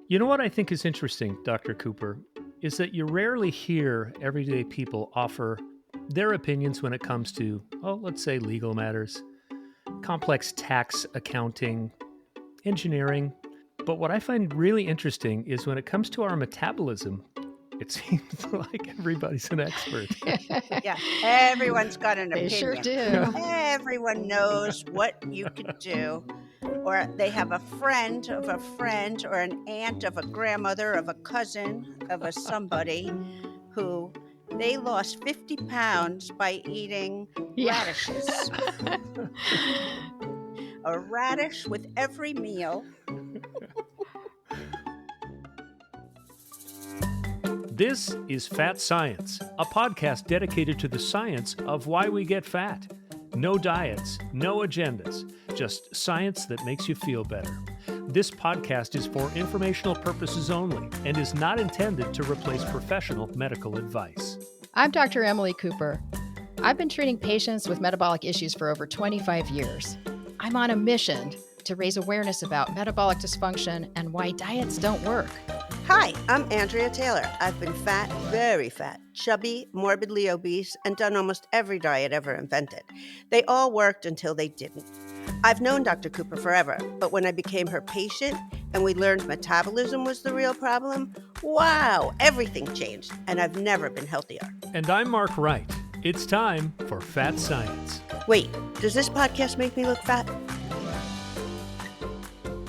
You know what I think is interesting, Dr. Cooper, is that you rarely hear everyday people offer their opinions when it comes to, let's say legal matters, complex tax accounting, engineering. But what I find really interesting is when it comes to our metabolism, it seems like everybody's an expert. Yeah, everyone's got an They sure opinion. do. Everyone knows what you could do, or they have a friend of a friend, or an aunt of a grandmother, of a cousin, of a somebody who they lost 50 pounds by eating Yeah. radishes. A radish with every meal. This is Fat Science, a podcast dedicated to the science of why we get fat. No diets, no agendas, just science that makes you feel better. This podcast is for informational purposes only and is not intended to replace professional medical advice. I'm Dr. Emily Cooper. I've been treating patients with metabolic issues for over 25 years. I'm on a mission to raise awareness about metabolic dysfunction and why diets don't work. Hi, I'm Andrea Taylor. I've been fat, very fat, chubby, morbidly obese, and done almost every diet ever invented. They all worked until they didn't. I've known Dr. Cooper forever, but when I became her patient and we learned metabolism was the real problem, wow, everything changed, and I've never been healthier. And I'm Mark Wright. It's time for Fat Science. Wait, does this podcast make me look fat?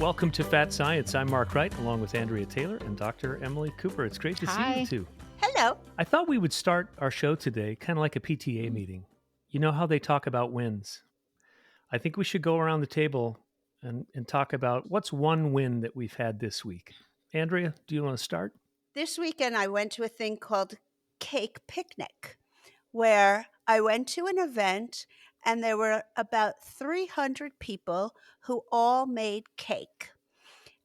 Welcome to Fat Science. I'm Mark Wright, along with Andrea Taylor and Dr. Emily Cooper. It's great to see you two. Hello. I thought we would start our show today kind of like a PTA meeting. You know how they talk about wins? I think we should go around the table and talk about what's one win that we've had this week. Andrea, do you want to start? This weekend I went to a thing called Cake Picnic, where I went to an event and there were about 300 people who all made cake.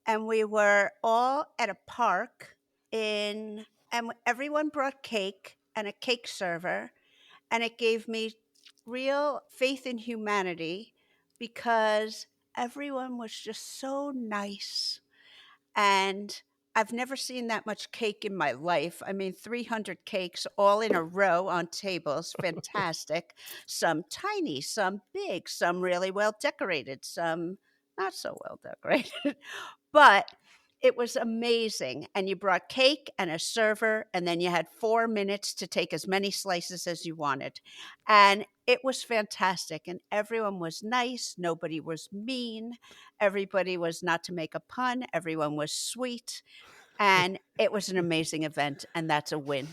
And we were all at a park and everyone brought cake and a cake server. And it gave me real faith in humanity because everyone was just so nice. And I've never seen that much cake in my life. I mean, 300 cakes all in a row on tables, fantastic. Some tiny, some big, some really well decorated, some not so well decorated. But it was amazing. And you brought cake and a server, and then you had 4 minutes to take as many slices as you wanted. And it was fantastic. And everyone was nice. Nobody was mean. Everybody was, not to make a pun, everyone was sweet. And it was an amazing event. And that's a win.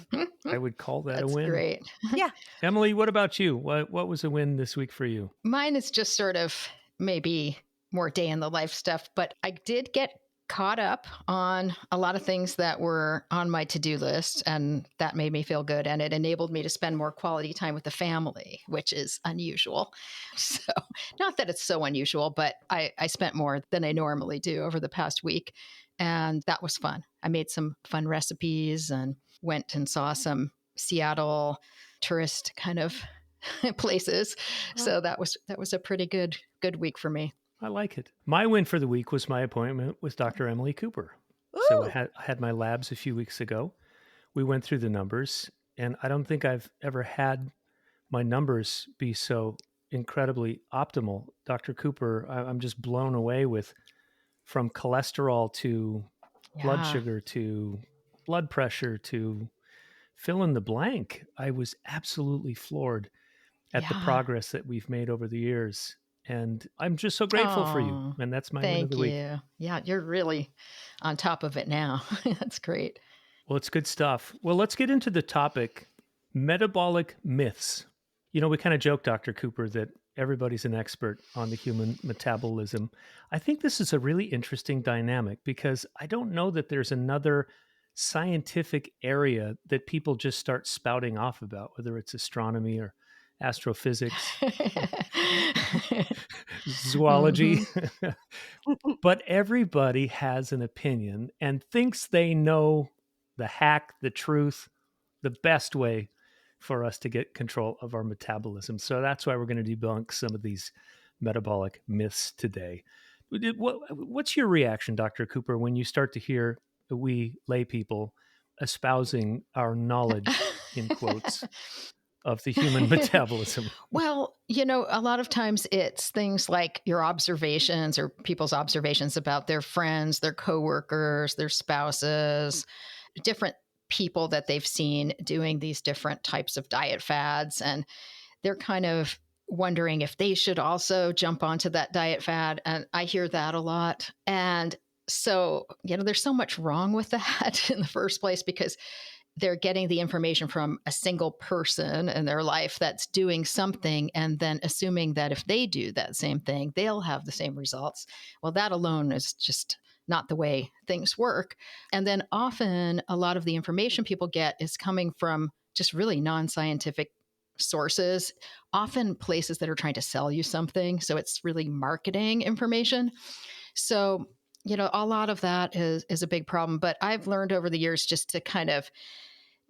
I would call that a That's win. great. Yeah. Emily, what about you? What was a win this week for you? Mine is just sort of maybe more day in the life stuff, but I did get caught up on a lot of things that were on my to-do list, and that made me feel good, and it enabled me to spend more quality time with the family, which is unusual. So not that it's so unusual, but I spent more than I normally do over the past week, and that was fun. I made some fun recipes and went and saw some Seattle tourist kind of places. So that was a pretty good week for me. I like it. My win for the week was my appointment with Dr. Emily Cooper. So I had my labs a few weeks ago. We went through the numbers, and I don't think I've ever had my numbers be so incredibly optimal. Dr. Cooper, I'm just blown away with from cholesterol to blood sugar to blood pressure to fill in the blank. I was absolutely floored at the progress that we've made over the years. And I'm just so grateful for you. And that's my win of the week. Thank you. Yeah, you're really on top of it now. That's great. Well, it's good stuff. Well, let's get into the topic, metabolic myths. You know, we kind of joke, Dr. Cooper, that everybody's an expert on the human metabolism. I think this is a really interesting dynamic because I don't know that there's another scientific area that people just start spouting off about, whether it's astronomy or astrophysics, zoology. But everybody has an opinion and thinks they know the hack, the truth, the best way for us to get control of our metabolism. So that's why we're going to debunk some of these metabolic myths today. What's your reaction, Dr. Cooper, when you start to hear we lay people espousing our knowledge, in quotes, of the human metabolism. Well, a lot of times it's things like your observations or people's observations about their friends, their coworkers, their spouses, different people that they've seen doing these different types of diet fads. And they're kind of wondering if they should also jump onto that diet fad. And I hear that a lot. And so, there's so much wrong with that in the first place because they're getting the information from a single person in their life that's doing something and then assuming that if they do that same thing, they'll have the same results. Well, that alone is just not the way things work. And then often a lot of the information people get is coming from just really non scientific sources, often places that are trying to sell you something. So it's really marketing information. So, a lot of that is a big problem. But I've learned over the years just to kind of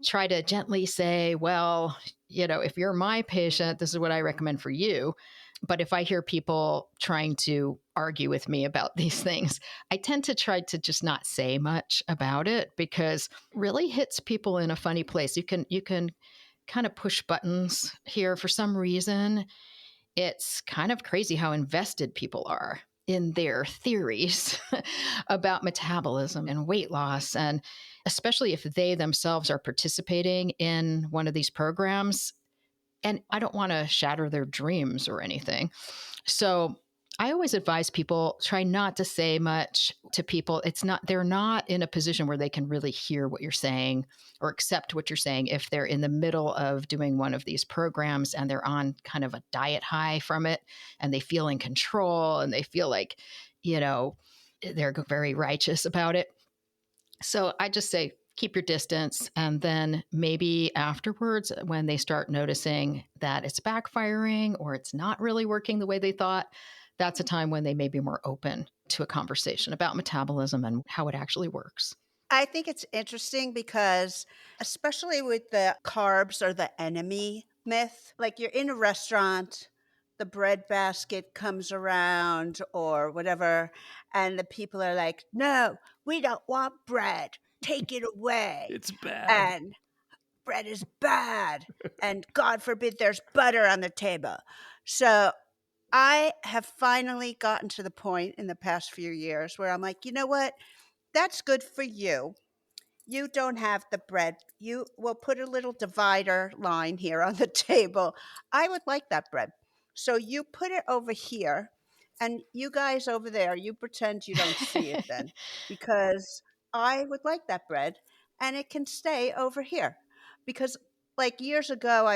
try to gently say, well, if you're my patient, this is what I recommend for you. But if I hear people trying to argue with me about these things, I tend to try to just not say much about it because it really hits people in a funny place. You can kind of push buttons here for some reason. It's kind of crazy how invested people are in their theories about metabolism and weight loss. And especially if they themselves are participating in one of these programs. And I don't want to shatter their dreams or anything. So I always advise people try not to say much to people. They're not in a position where they can really hear what you're saying or accept what you're saying if they're in the middle of doing one of these programs and they're on kind of a diet high from it and they feel in control and they feel like, they're very righteous about it. So I just say, keep your distance. And then maybe afterwards, when they start noticing that it's backfiring or it's not really working the way they thought, that's a time when they may be more open to a conversation about metabolism and how it actually works. I think it's interesting because, especially with the carbs or the enemy myth, like you're in a restaurant, the bread basket comes around or whatever, and the people are like, no, we don't want bread. Take it away. It's bad. And bread is bad. And God forbid there's butter on the table. So I have finally gotten to the point in the past few years where I'm like, you know what? That's good for you. You don't have the bread. You will put a little divider line here on the table. I would like that bread. So you put it over here, and you guys over there, you pretend you don't see it then, because I would like that bread and it can stay over here. Because like years ago,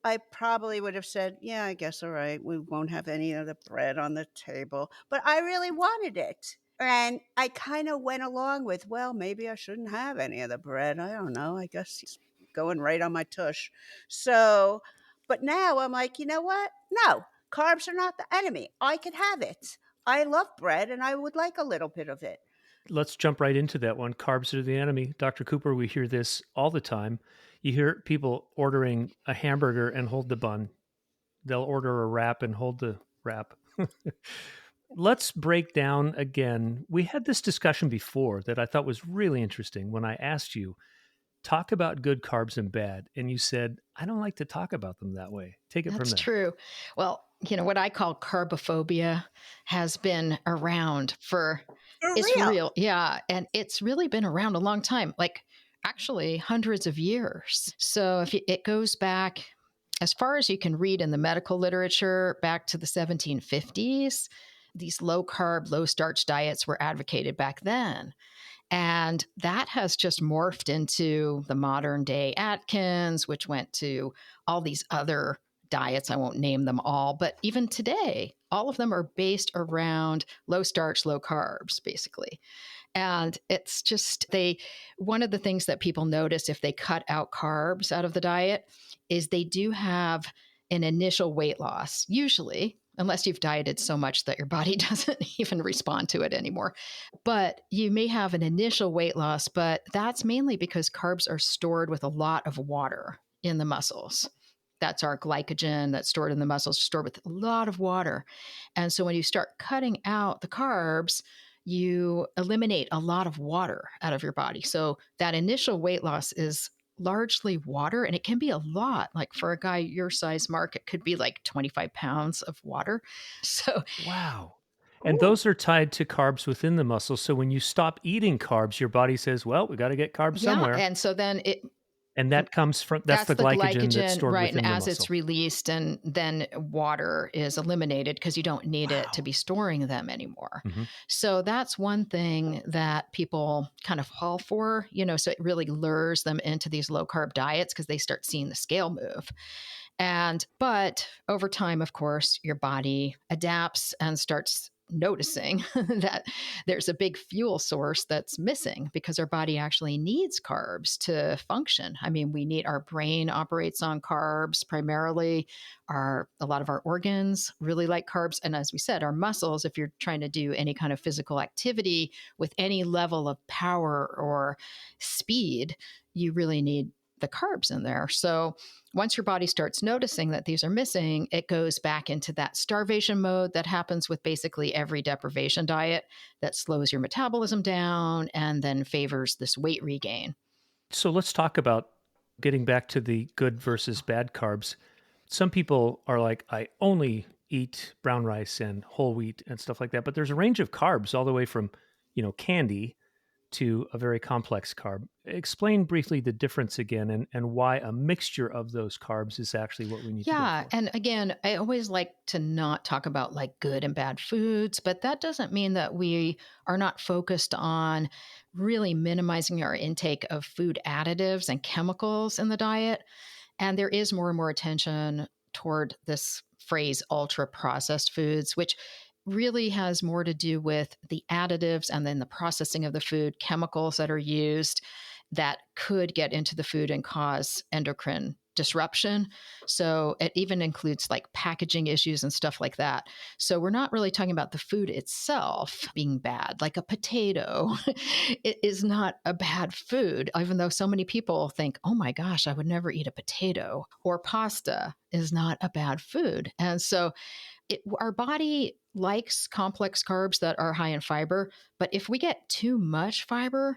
I probably would have said, yeah, I guess, all right, we won't have any of the bread on the table. But I really wanted it. And I kind of went along with, well, maybe I shouldn't have any of the bread. I don't know. I guess he's going right on my tush. So, but now I'm like, you know what? No, carbs are not the enemy. I can have it. I love bread and I would like a little bit of it. Let's jump right into that one. Carbs are the enemy. Dr. Cooper, we hear this all the time. You hear people ordering a hamburger and hold the bun. They'll order a wrap and hold the wrap. Let's break down again. We had this discussion before that I thought was really interesting when I asked you, talk about good carbs and bad. And you said, I don't like to talk about them that way. Take it from That's there. true. Well, what I call carbophobia has been around For it's real. real. Yeah. And it's really been around a long time, like actually hundreds of years. So it goes back as far as you can read in the medical literature back to the 1750s. These low carb, low starch diets were advocated back then. And that has just morphed into the modern day Atkins, which went to all these other diets. I won't name them all, but even today, all of them are based around low starch, low carbs, basically. And it's just one of the things that people notice if they cut out carbs out of the diet is they do have an initial weight loss, usually, unless you've dieted so much that your body doesn't even respond to it anymore. But you may have an initial weight loss, but that's mainly because carbs are stored with a lot of water in the muscles. That's our glycogen that's stored in the muscles, stored with a lot of water. And so when you start cutting out the carbs, you eliminate a lot of water out of your body. So that initial weight loss is largely water, and it can be a lot. Like for a guy your size, Mark, it could be like 25 pounds of water. So, Wow. And Ooh. those are tied to carbs within the muscle. So when you stop eating carbs, your body says, "Well, we gotta get carbs yeah. somewhere." And so then And that comes from that's that's the the glycogen that's glycogen, stored right? And within the as it's muscle. released, and then water is eliminated because you don't need it to Wow. be storing them anymore. Mhm. So that's one thing that people kind of fall for, so it really lures them into these low carb diets because they start seeing the scale move. But over time, of course, your body adapts and starts noticing that there's a big fuel source that's missing because our body actually needs carbs to function. I mean, our brain operates on carbs primarily. A lot of our organs really like carbs. And as we said, our muscles, if you're trying to do any kind of physical activity with any level of power or speed, you really need the carbs in there. So once your body starts noticing that these are missing, it goes back into that starvation mode that happens with basically every deprivation diet that slows your metabolism down and then favors this weight regain. So let's talk about getting back to the good versus bad carbs. Some people are like, I only eat brown rice and whole wheat and stuff like that. But there's a range of carbs all the way from, candy to a very complex carb. Explain briefly the difference again and why a mixture of those carbs is actually what we need to go Yeah. for. And again, I always like to not talk about like good and bad foods, but that doesn't mean that we are not focused on really minimizing our intake of food additives and chemicals in the diet. And there is more and more attention toward this phrase ultra processed foods, which really has more to do with the additives and then the processing of the food, chemicals that are used that could get into the food and cause endocrine disruption. So it even includes like packaging issues and stuff like that. So we're not really talking about the food itself being bad. Like a potato it is not a bad food, even though so many people think, oh my gosh, I would never eat a potato. Or pasta is not a bad food. And so our body likes complex carbs that are high in fiber. But if we get too much fiber,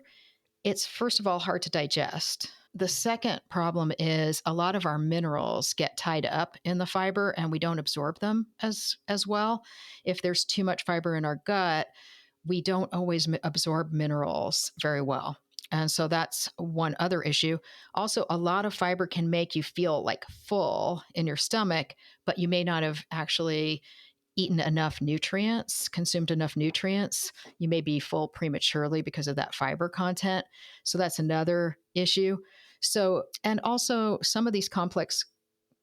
it's first of all hard to digest. The second problem is a lot of our minerals get tied up in the fiber and we don't absorb them as well. If there's too much fiber in our gut, we don't always absorb minerals very well. And so that's one other issue. Also, a lot of fiber can make you feel like full in your stomach, but you may not have actually eaten enough nutrients, consumed enough nutrients. You may be full prematurely because of that fiber content. So that's another issue. So, and also some of these complex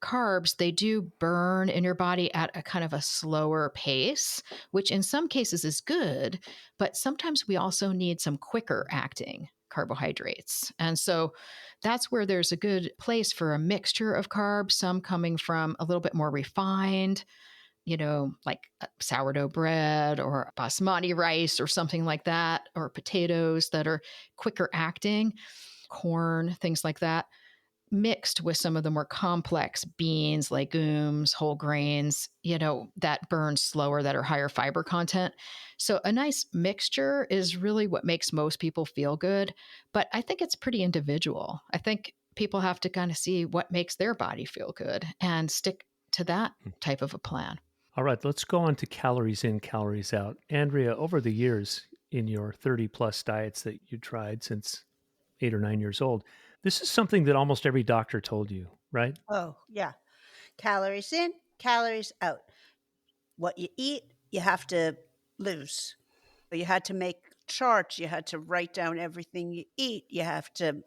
carbs, they do burn in your body at a kind of a slower pace, which in some cases is good, but sometimes we also need some quicker acting carbohydrates. And so that's where there's a good place for a mixture of carbs, some coming from a little bit more refined, like sourdough bread or basmati rice or something like that, or potatoes that are quicker acting, corn, things like that, mixed with some of the more complex beans, legumes, whole grains, that burn slower, that are higher fiber content. So a nice mixture is really what makes most people feel good. But I think it's pretty individual. I think people have to kind of see what makes their body feel good and stick to that type of a plan. All right, let's go on to calories in, calories out. Andrea, over the years in your 30 plus diets that you tried since 8 or 9 years old, this is something that almost every doctor told you, right? Oh, yeah. Calories in, calories out. What you eat, you have to lose. You had to make charts. You had to write down everything you eat. You have to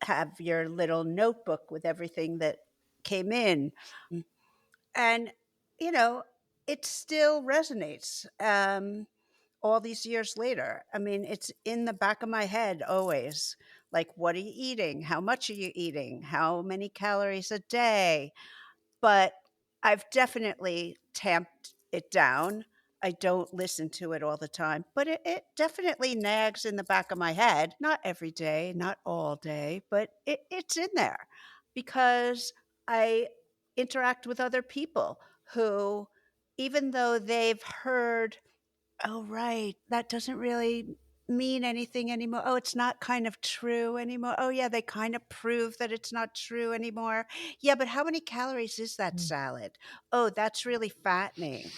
have your little notebook with everything that came in. And, you know, it still resonates all these years later. I mean, it's in the back of my head always. Like, what are you eating? How much are you eating? How many calories a day? But I've definitely tamped it down. I don't listen to it all the time, but it definitely nags in the back of my head. Not every day, not all day, but it's in there because I interact with other people who, even though they've heard Oh, right. That doesn't really mean anything anymore. Oh, it's not kind of true anymore. Oh, yeah, they kind of prove that it's not true anymore. Yeah, but how many calories is that Mm. salad? Oh, that's really fattening.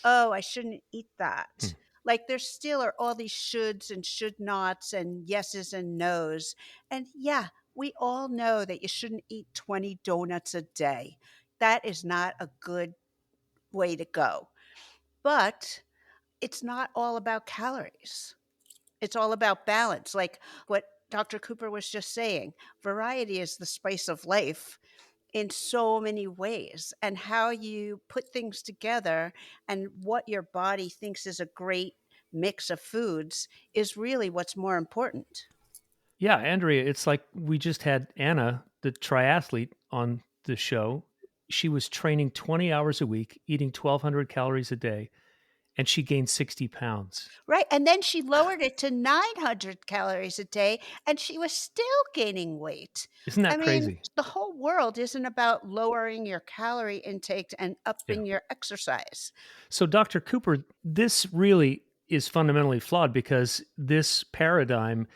Oh, I shouldn't eat Hmm. that. Like, there still are all these shoulds and should nots and yeses and nos. And yeah, we all know that you shouldn't eat 20 donuts a day. That is not a good way to go. But it's not all about calories. It's all about balance, like what Dr. Cooper was just saying. Variety is the spice of life in so many ways, and how you put things together and what your body thinks is a great mix of foods is really what's more important. Yeah, Andrea, it's like we just had Anna, the triathlete, on the show. She was training 20 hours a week, eating 1,200 calories a day, and she gained 60 pounds. Right, and then she lowered it to 900 calories a day, and she was still gaining weight. Isn't I that mean, crazy? the whole world isn't about lowering your calorie intake and Yeah. upping your exercise. So, Dr. Cooper, this really is fundamentally flawed because this paradigm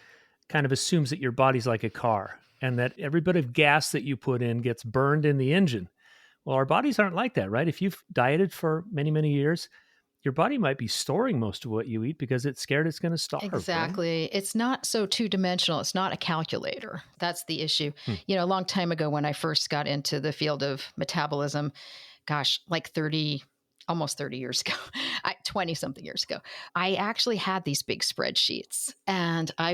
kind of assumes that your body's like a car and that every bit of gas that you put in gets burned in the engine. Well, our bodies aren't like that, right? If you've dieted for many, many years, your body might be storing most of what you eat because it's scared it's going to starve, right? Exactly. It's not so two dimensional. It's not a calculator. That's the issue. Hmm. A long time ago when I first got into the field of metabolism, gosh, like 30, almost 30 years ago, 20 something years ago, I actually had these big spreadsheets and I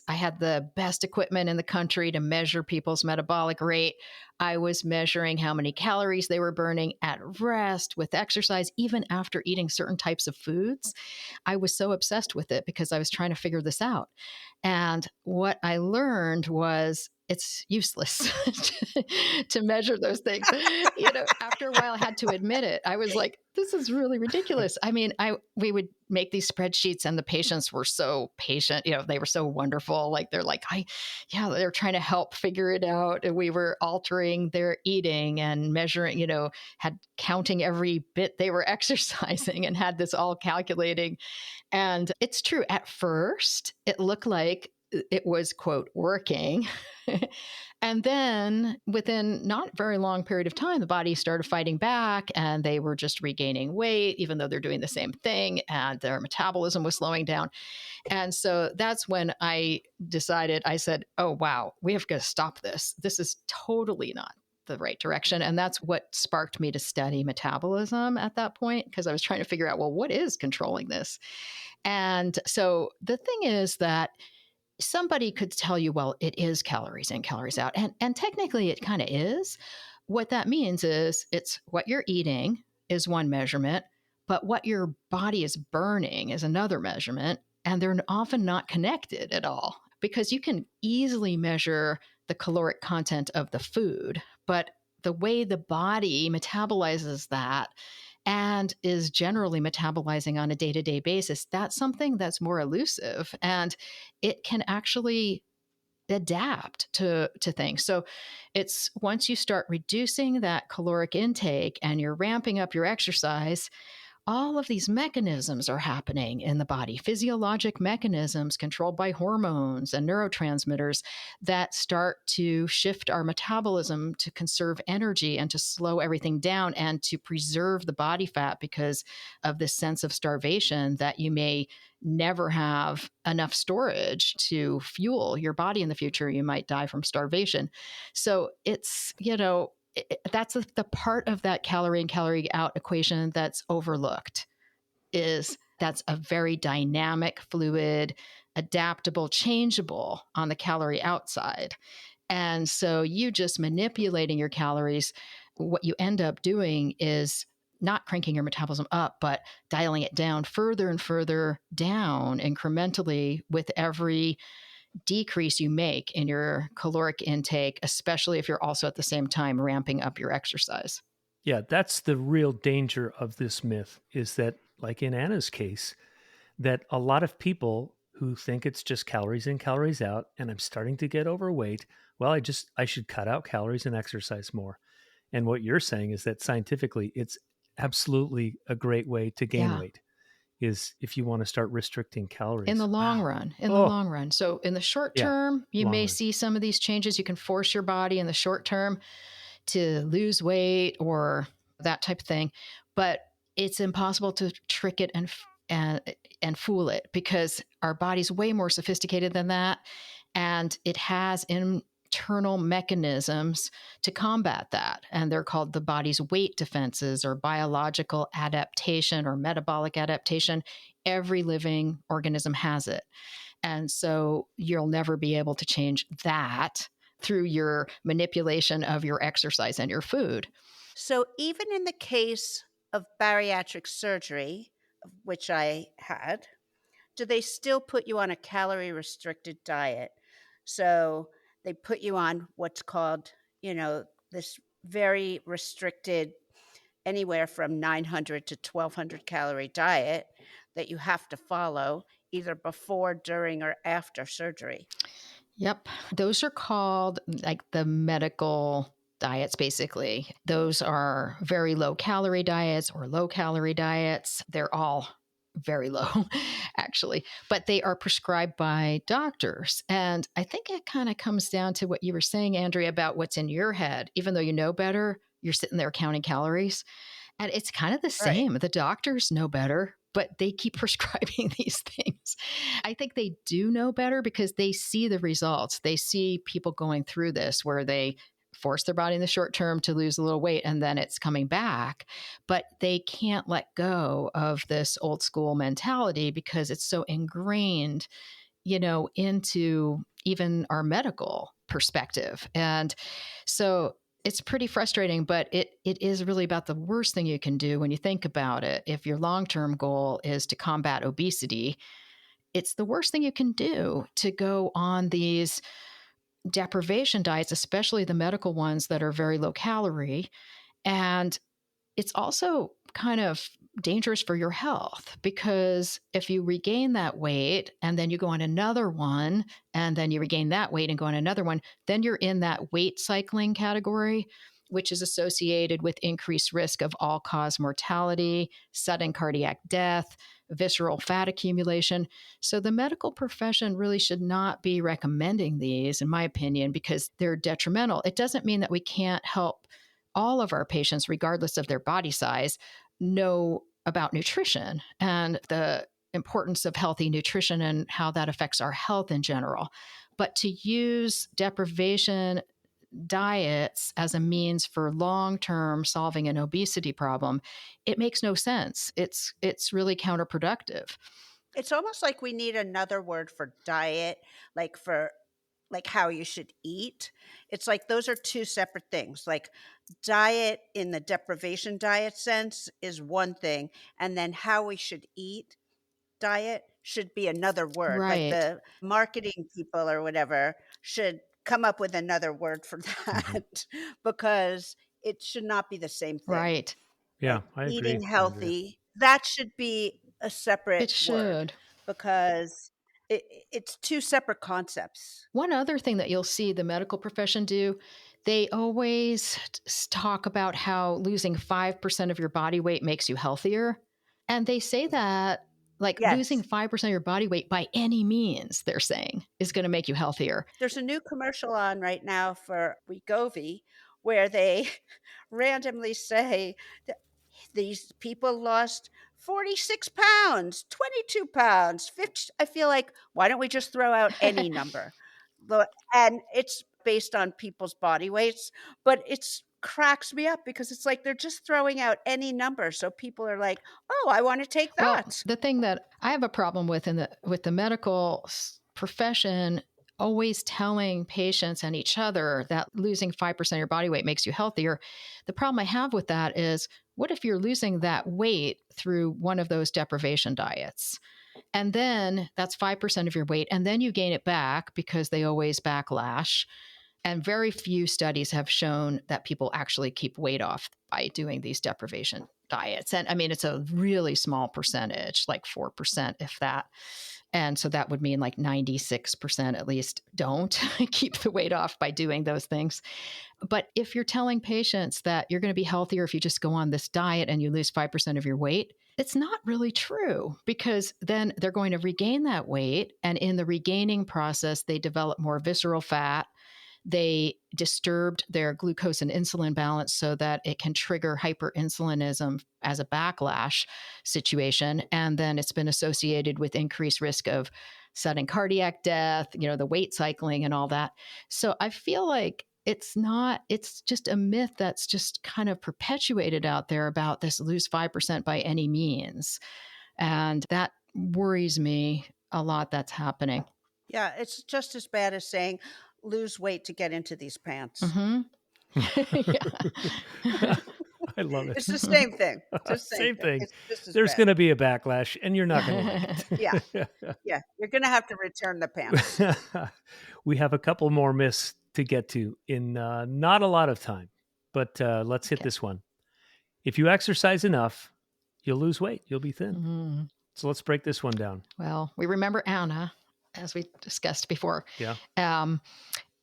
had the best equipment in the country to measure people's metabolic rate. I was measuring how many calories they were burning at rest with exercise, even after eating certain types of foods. I was so obsessed with it because I was trying to figure this out. And what I learned was it's useless to measure those things. After a while, I had to admit it. I was like, this is really ridiculous. I mean, I we would make these spreadsheets, and the patients were so patient. They were so wonderful. Like they're trying to help figure it out. And we were altering their eating and measuring. Had counting every bit they were exercising, and had this all calculating. And it's true. At first, it looked like it was, quote, working. And then within not very long period of time, the body started fighting back and they were just regaining weight, even though they're doing the same thing, and their metabolism was slowing down. And so that's when I decided, I said, oh, wow, we have got to stop this. This is totally not the right direction. And that's what sparked me to study metabolism at that point, because I was trying to figure out, well, what is controlling this? And so the thing is that somebody could tell you, well, it is calories in, calories out. And technically it kind of is. What that means is it's what you're eating is one measurement, but what your body is burning is another measurement. And they're often not connected at all because you can easily measure the caloric content of the food, but the way the body metabolizes that and is generally metabolizing on a day to day basis, that's something that's more elusive. And it can actually adapt to things. So it's once you start reducing that caloric intake and you're ramping up your exercise, all of these mechanisms are happening in the body, physiologic mechanisms controlled by hormones and neurotransmitters that start to shift our metabolism to conserve energy and to slow everything down and to preserve the body fat because of this sense of starvation that you may never have enough storage to fuel your body in the future. You might die from starvation. So that's the part of that calorie in, calorie out equation that's overlooked is that's a very dynamic, fluid, adaptable, changeable on the calorie outside. And so you just manipulating your calories, what you end up doing is not cranking your metabolism up, but dialing it down further and further down incrementally with every decrease you make in your caloric intake, especially if you're also at the same time ramping up your exercise. Yeah, that's the real danger of this myth is that, like in Anna's case, that a lot of people who think it's just calories in, calories out, and I'm starting to get overweight, well, I should cut out calories and exercise more. And what you're saying is that scientifically, it's absolutely a great way to gain Yeah. weight. is if you want to start restricting In the calories. long Wow. run, in the Oh, long run. So in the short yeah, term, you long may run. see some of these changes. You can force your body in the short term to lose weight or that type of thing, but it's impossible to trick it and and fool it because our body's way more sophisticated than that, and it has internal mechanisms to combat that, and they're called the body's weight defenses or biological adaptation or metabolic adaptation. Every living organism has it, and so you'll never be able to change that through your manipulation of your exercise and your food. So even in the case of bariatric surgery, which I had, do they still put you on a calorie restricted diet? So they put you on what's called, this very restricted, anywhere from 900 to 1200 calorie diet that you have to follow either before, during, or after surgery. Yep. Those are called like the medical diets, basically. Those are very low calorie diets or low calorie diets. They're all very low, actually, but they are prescribed by doctors. And I think it kind of comes down to what you were saying, Andrea, about what's in your head. Even though you know better, you're sitting there counting calories. And it's kind of the Right. same. The doctors know better, but they keep prescribing these things. I think they do know better because they see the results. They see people going through this where they force their body in the short term to lose a little weight and then it's coming back. But they can't let go of this old school mentality because it's so ingrained, into even our medical perspective. And so it's pretty frustrating, but it is really about the worst thing you can do when you think about it. If your long term goal is to combat obesity, it's the worst thing you can do to go on these deprivation diets, especially the medical ones that are very low calorie. And it's also kind of dangerous for your health because if you regain that weight and then you go on another one and then you regain that weight and go on another one, then you're in that weight cycling category, which is associated with increased risk of all cause mortality, sudden cardiac death, visceral fat accumulation. So the medical profession really should not be recommending these, in my opinion, because they're detrimental. It doesn't mean that we can't help all of our patients, regardless of their body size, know about nutrition and the importance of healthy nutrition and how that affects our health in general. But to use deprivation diets as a means for long-term solving an obesity problem, it makes no sense. It's really counterproductive. It's almost like we need another word for diet, like for like how you should eat. It's like those are two separate things. Like diet in the deprivation diet sense is one thing, and then how we should eat diet should be another word. Like Right. the marketing people or whatever should come up with another word for Hmm. that because it should not be the same thing. Yeah. Right. Yeah, Like I agree, eating Andrea. healthy, that should be a separate It word should. because it's two separate concepts. One other thing that you'll see the medical profession do, they always talk about how losing 5% of your body weight makes you healthier. And they say that like losing Yes. 5% of your body weight by any means, they're saying, is going to make you healthier. There's a new commercial on right now for Wegovy where they randomly say that these people lost 46 pounds, 22 pounds, 50. I feel like, why don't we just throw out any number? And it's based on people's body weights, but it's cracks me up because it's like they're just throwing out any number. So people are like, oh, I want to take Well, that. the thing that I have a problem with in the medical profession always telling patients and each other that losing 5% of your body weight makes you healthier. The problem I have with that is what if you're losing that weight through one of those deprivation diets? And then that's 5% of your weight and then you gain it back because they always backlash. And very few studies have shown that people actually keep weight off by doing these deprivation diets. And I mean, it's a really small percentage, like 4%, if that. And so that would mean like 96% at least don't keep the weight off by doing those things. But if you're telling patients that you're going to be healthier if you just go on this diet and you lose 5% of your weight, it's not really true, because then they're going to regain that weight. And in the regaining process, they develop more visceral fat. They disturbed their glucose and insulin balance so that it can trigger hyperinsulinism as a backlash situation. And then it's been associated with increased risk of sudden cardiac death, the weight cycling and all that. So I feel like it's just a myth that's just kind of perpetuated out there about this lose 5% by any means. And that worries me a lot that's happening. Yeah, it's just as bad as saying lose weight to get into these pants. Hmm. Yeah. I love it. It's the same thing. It's the same Same thing. thing. It's just as There's bad. going to be a backlash, and you're not going to like Yeah, it. yeah. You're gonna have to return the pants. We have a couple more myths to get to in not a lot of time, but let's hit Okay. this one. If you exercise enough, you'll lose weight, you'll be thin. Mhm. So let's break this one down. Well, we remember Anna, as we discussed before. Yeah. Um,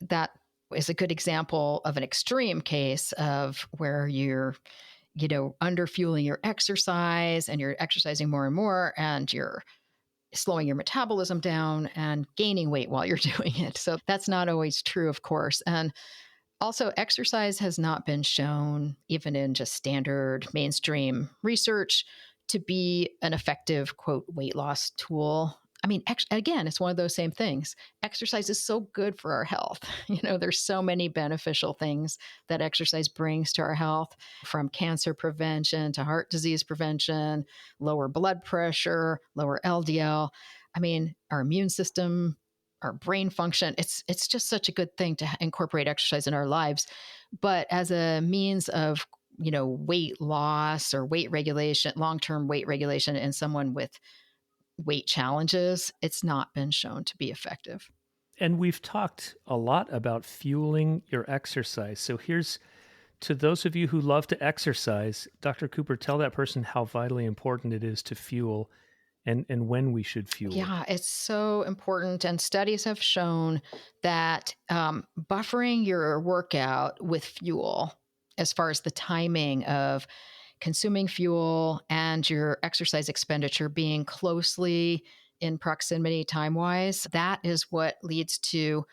that is a good example of an extreme case of where you're, under fueling your exercise, and you're exercising more and more, and you're slowing your metabolism down and gaining weight while you're doing it. So that's not always true, of course. And also, exercise has not been shown, even in just standard mainstream research, to be an effective, quote, weight loss tool. I mean, again, it's one of those same things. Exercise is so good for our health. There's so many beneficial things that exercise brings to our health, from cancer prevention to heart disease prevention, lower blood pressure, lower LDL. I mean, our immune system, our brain function. It's just such a good thing to incorporate exercise in our lives. But as a means of weight loss or weight regulation, long-term weight regulation in someone with weight challenges, it's not been shown to be effective. And we've talked a lot about fueling your exercise. So here's to those of you who love to exercise, Dr. Cooper, tell that person how vitally important it is to fuel and when we should fuel. Yeah, it's so important. And studies have shown that buffering your workout with fuel, as far as the timing of consuming fuel and your exercise expenditure being closely in proximity time wise, that is what leads to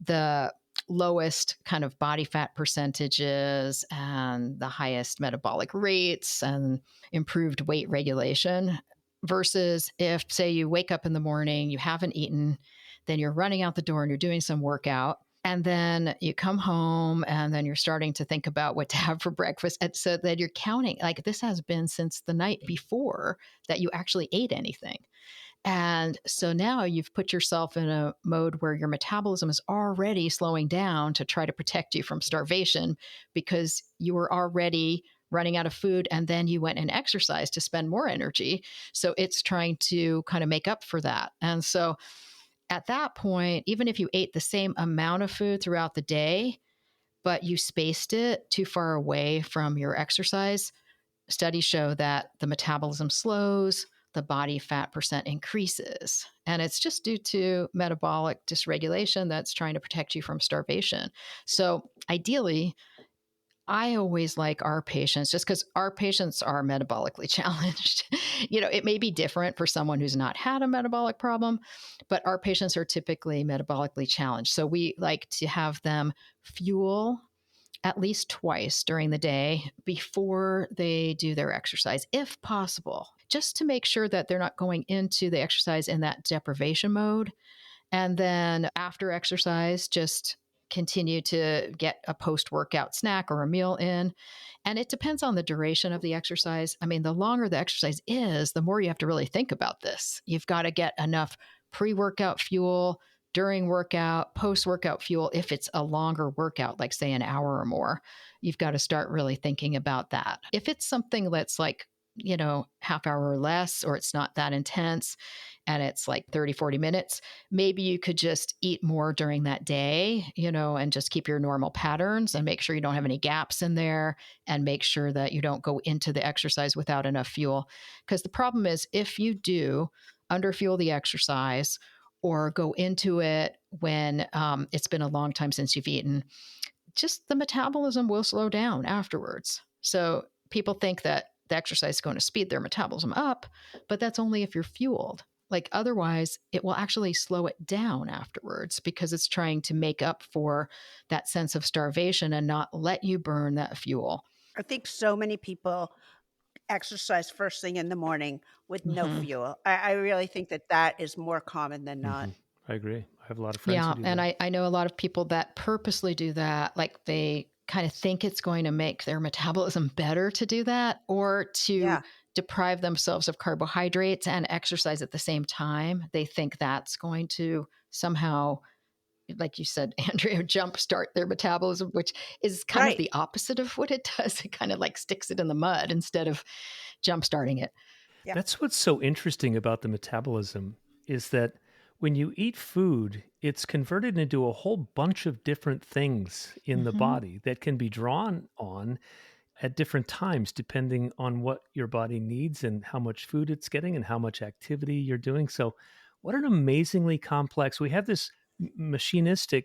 the lowest kind of body fat percentages and the highest metabolic rates and improved weight regulation. Versus if, say, you wake up in the morning, you haven't eaten, then you're running out the door and you're doing some workout. And then you come home and then you're starting to think about what to have for breakfast. And so that you're counting, like, this has been since the night before that you actually ate anything. And so now you've put yourself in a mode where your metabolism is already slowing down to try to protect you from starvation, because you were already running out of food, and then you went and exercised to spend more energy. So it's trying to kind of make up for that. And so at that point, even if you ate the same amount of food throughout the day, but you spaced it too far away from your exercise, studies show that the metabolism slows, the body fat percent increases. And it's just due to metabolic dysregulation that's trying to protect you from starvation. So ideally, I always like our patients, just because our patients are metabolically challenged. It may be different for someone who's not had a metabolic problem, but our patients are typically metabolically challenged. So we like to have them fuel at least twice during the day before they do their exercise, if possible, just to make sure that they're not going into the exercise in that deprivation mode. And then after exercise, just continue to get a post workout snack or a meal in. And it depends on the duration of the exercise. I mean, the longer the exercise is, the more you have to really think about this. You've got to get enough pre workout fuel, during workout, post workout fuel. If it's a longer workout, like say an hour or more, you've got to start really thinking about that. If it's something that's like, half hour or less, or it's not that intense and it's like 30, 40 minutes, maybe you could just eat more during that day, and just keep your normal patterns and make sure you don't have any gaps in there, and make sure that you don't go into the exercise without enough fuel. Because the problem is, if you do underfuel the exercise or go into it when it's been a long time since you've eaten, just the metabolism will slow down afterwards. So people think that the exercise is going to speed their metabolism up, but that's only if you're fueled. Like otherwise, it will actually slow it down afterwards because it's trying to make up for that sense of starvation and not let you burn that fuel. I think so many people exercise first thing in the morning with no Hmm. fuel. I really think that that is more common than not. Hmm. I agree. I have a lot of friends who Yeah. do And that. I know a lot of people that purposely do that. Like they kind of think it's going to make their metabolism better to do that or to Yeah, deprive themselves of carbohydrates and exercise at the same time. They think that's going to somehow, like you said, Andrea, jumpstart their metabolism, which is kind of right. the opposite of what it does. It kind of like sticks it in the mud instead of jumpstarting it. Yeah, That's what's so interesting about the metabolism is that when you eat food, it's converted into a whole bunch of different things in the Hmm. body that can be drawn on at different times depending on what your body needs and how much food it's getting and how much activity you're doing. So, what an amazingly complex. We have this machinistic,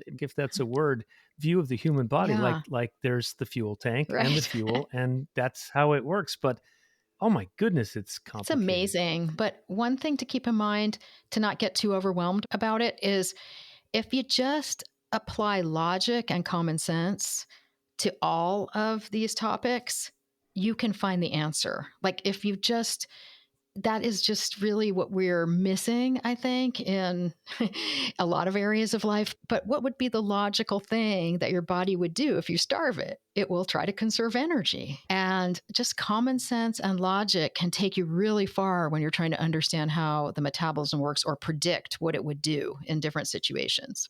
if that's a word, view of the human body Yeah, like there's the fuel tank and the right. fuel and that's how it works, but oh my goodness, it's It's complicated. amazing. But one thing to keep in mind to not get too overwhelmed about it is if you just apply logic and common sense to all of these topics, you can find the answer. Like if you just that is just really what we're missing, I think, in a lot of areas of life. But what would be the logical thing that your body would do if you starve it? It will try to conserve energy. And just common sense and logic can take you really far when you're trying to understand how the metabolism works or predict what it would do in different situations.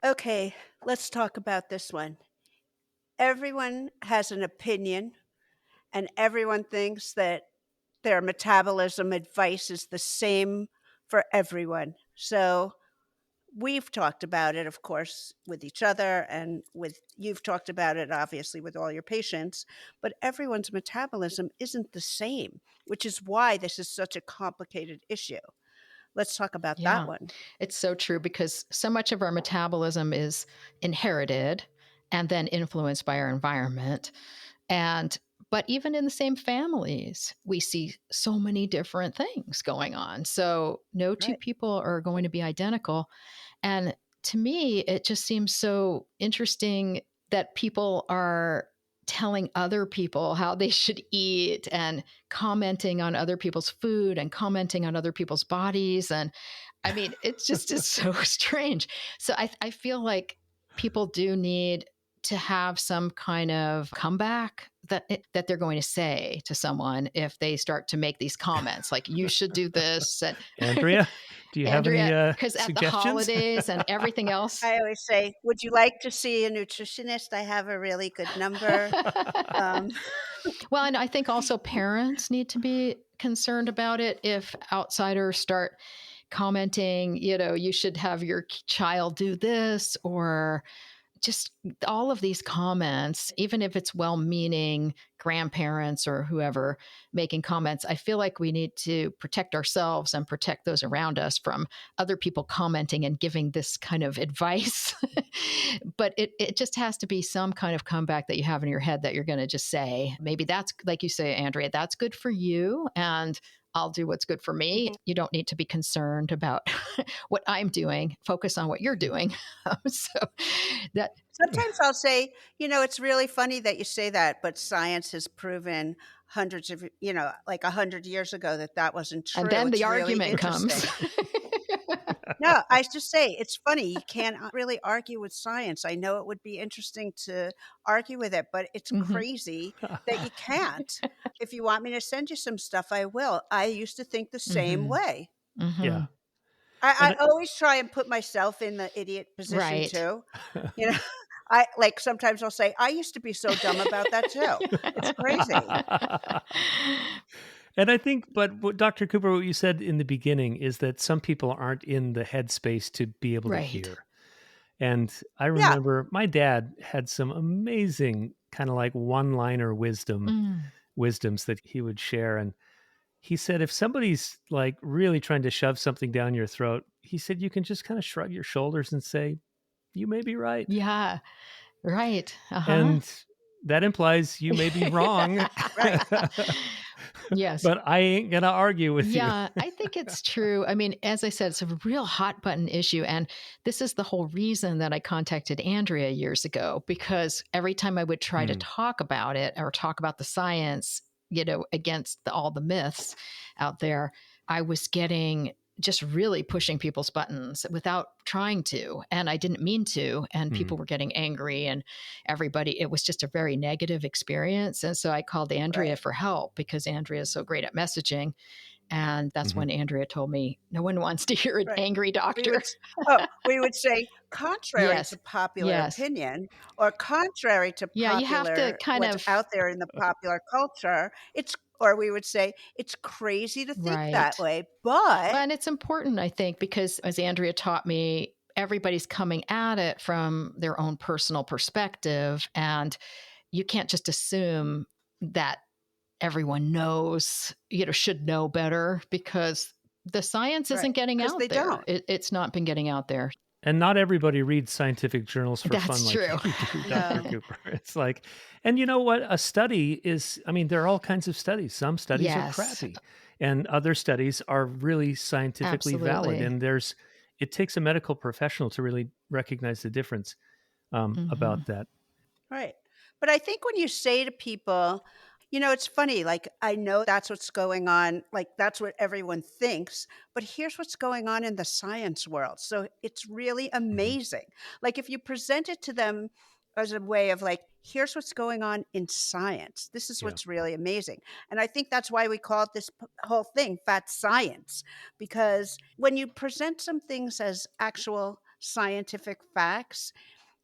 Okay, let's talk about this one. Everyone has an opinion, and everyone thinks that their metabolism advice is the same for everyone. So, we've talked about it, of course, with each other and with you've talked about it obviously with all your patients, but everyone's metabolism isn't the same, which is why this is such a complicated issue. Let's talk about that Yeah, one. it's so true because so much of our metabolism is inherited and then influenced by our environment. And but even in the same families, we see so many different things going on. So no two Right. people are going to be identical. And to me, it just seems so interesting that people are telling other people how they should eat and commenting on other people's food and commenting on other people's bodies. And I mean, it's just is so strange. So I feel like people do need to have some kind of comeback that they're going to say to someone if they start to make these comments like you should do this and Andrea, do you have any Andrea, because at the suggestions? holidays and everything else. I always say, "Would you like to see a nutritionist? I have a really good number." Um, Well, and I think also parents need to be concerned about it if outsiders start commenting, you should have your child do this or just all of these comments, even if it's well meaning grandparents or whoever making comments, I feel like we need to protect ourselves and protect those around us from other people commenting and giving this kind of advice. But it just has to be some kind of comeback that you have in your head that you're going to just say, maybe that's like you say, Andrea, that's good for you. And I'll do what's good for me. mhm. You don't need to be concerned about what I'm doing. Focus on what you're doing. So that Sometimes I'll say, "It's really funny that you say that, but science has proven hundreds of like 100 years ago that that wasn't and true." then the It's really argument comes. interesting. No, I just say it's funny. You can't really argue with science. I know it would be interesting to argue with it, but it's Hmm. crazy that you can't. If you want me to send you some stuff, I will. I used to think the same Hmm. way. Hmm. Yeah. I And always try and put myself in the idiot position Right. too. You know, I like sometimes I'll say, I used to be so dumb about that too. It's crazy. and I think but what Dr. Cooper, what you said in the beginning is that some people aren't in the headspace to be able to Right. hear. And I Yeah. remember my dad had some amazing kind of like one-liner Mm. wisdoms that he would share. And he said, if somebody's like really trying to shove something down your throat, he said, you can just kind of shrug your shoulders and say, you may be right. Yeah. Right. Uh huh. And that implies you may be wrong. Right. Yes. But I ain't going to argue with you. Yeah, I think it's true. I mean, as I said, it's a real hot button issue. And this is the whole reason that I contacted Andrea years ago, because every time I would try to Hmm. talk about it or talk about the science, against all the myths out there, I was getting just really pushing people's buttons without trying to. And I didn't mean to. And Hmm. people were getting angry, and it was just a very negative experience. And so I called Andrea Right. for help because Andrea is so great at messaging. And that's Hmm. when Andrea told me, no one wants to hear an Right. angry We would doctor. s oh, we would say contrary to Yes. popular Yes. opinion or contrary to Yeah. You have to popular kind what's of, out there in the popular culture, or we would say, "It's crazy to think that right. way, but" Well, and it's important, I think, because as Andrea taught me, everybody's coming at it from their own personal perspective. And you can't just assume that everyone knows, should know better, because the science right, isn't getting because out they there. don't. It's not been getting out there. And not everybody reads scientific journals for fun That's true. like you do, Dr. No. Cooper. It's like, and you know what? A study is, I mean, there are all kinds of studies. Some studies are Yes, crappy, and other studies are really scientifically valid. absolutely. And it takes a medical professional to really recognize the difference Hmm. about that. Right. But I think when you say to people, it's funny, like, I know that's what's going on, like, that's what everyone thinks, but here's what's going on in the science world. So it's really Hmm. amazing. Like, if you present it to them as a way of like, here's what's going on in science. This is Yeah. what's really amazing. And I think that's why we call it this whole thing fat science, because when you present some things as actual scientific facts,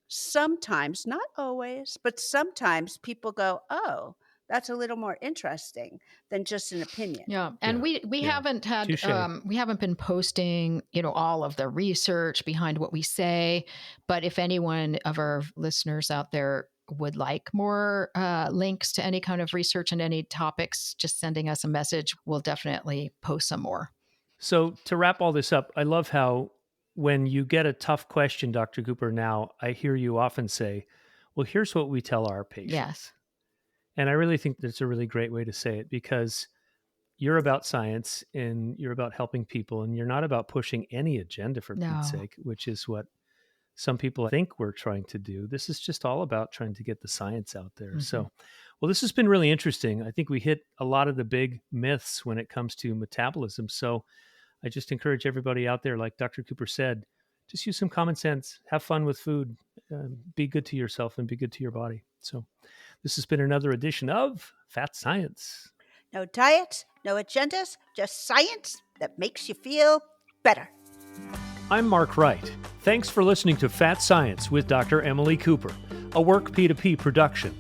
sometimes, not always, but sometimes people go, "Oh, that's a little more interesting than just an opinion." Yeah, and Yeah. we Yeah. haven't had Touche. we haven't been posting, all of the research behind what we say. But if anyone of our listeners out there would like more links to any kind of research and any topics, just sending us a message. We'll definitely post some more. So to wrap all this up, I love how when you get a tough question, Dr. Cooper, now I hear you often say, well, here's what we tell our patients. Yes. And I really think that's a really great way to say it because you're about science and you're about helping people and you're not about pushing any agenda for Pete's No. sake, which is what some people think we're trying to do. This is just all about trying to get the science out there. Hmm. So, well, this has been really interesting. I think we hit a lot of the big myths when it comes to metabolism. So, I just encourage everybody out there, like Dr. Cooper said, just use some common sense, have fun with food, be good to yourself and be good to your body. So, this has been another edition of Fat Science. No diets, no agendas, just science that makes you feel better. I'm Mark Wright. Thanks for listening to Fat Science with Dr. Emily Cooper, a Work P2P production.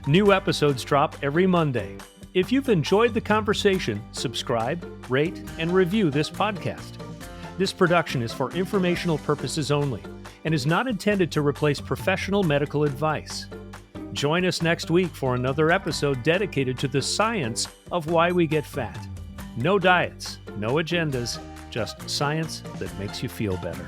New episodes drop every Monday. If you've enjoyed the conversation, subscribe, rate, and review this podcast. This production is for informational purposes only and is not intended to replace professional medical advice. Join us next week for another episode dedicated to the science of why we get fat. No diets, no agendas, just science that makes you feel better.